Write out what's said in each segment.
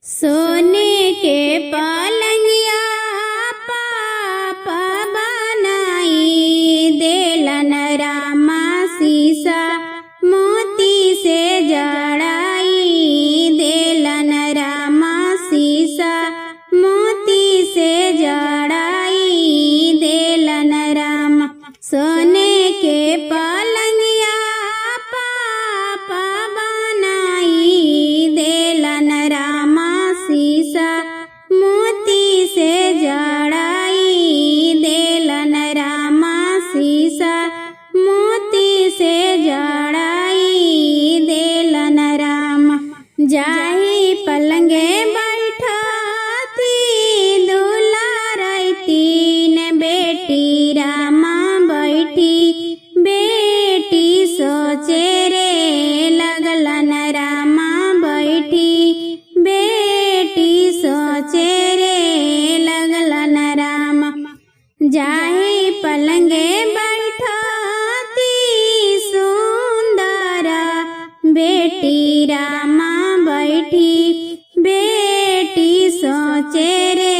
सोने के पलंगिया पापा बनाई देलन रामा सीसा मोती से जड़ाई देलन रामा सीसा मोती से जड़ाई देलन रामा। सोने के पलंगिया पापा बनाई देलन रामा सीसा मोती से जड़ाई देलन रामा सीसा मोती से जड़ाई देलन रामा। जाही पलंगे बैठती दुलारई तीन बेटी रामा बैठी बेटी सोचे रे लगलन रामा बैठी बेटी सोचे रे लगलन रामा। जाही पलंगे बैठती सुंदर बेटी रामा बैठी बेटी सोचे रे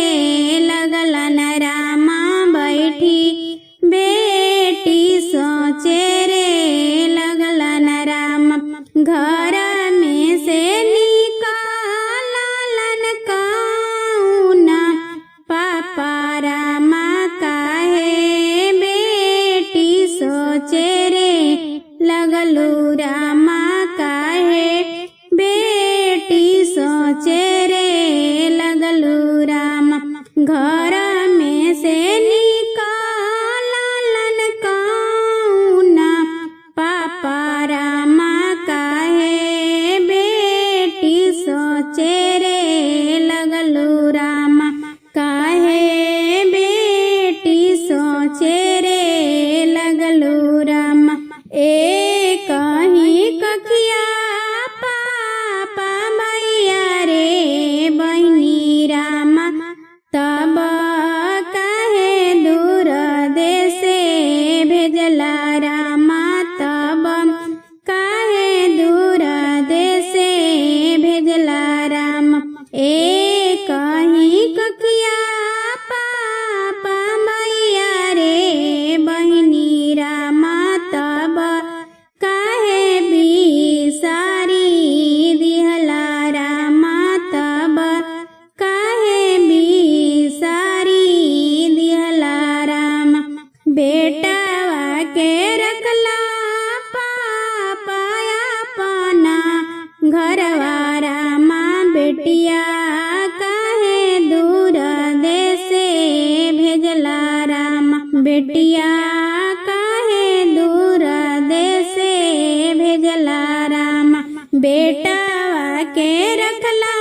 लगलन रामा बैठी बेटी सोचे रे लगलन रामा। घर में से निकालन कौना पापा रामा काहे बेटी सोचे रे लगलू रामा काहे बेटी सोचे रे लगलू रामा। घर में से निकालन कौना पापा रामा काहे बेटी सोचे रे लगलू रामा काहे बेटी सोचे रे लगलू रामा। एक ही कखिया पापा मैया रे बहिनी रामा तब काहे दूर देशे भेजला रामा तब काहे दूर देशे भेजला रामा। एक ही कखिया पापा मैया रे बहिनी रामा तब काहे बिसारी दिहला रामा तब काहे बिसारी दिहला रामा। बेटावा के रखला पापा अपना घरवा रामा बेटिया काहे दूर देशे भेजला रामा बेटिया काहे दूर देशे भेजला रामा। बेटावा के रखला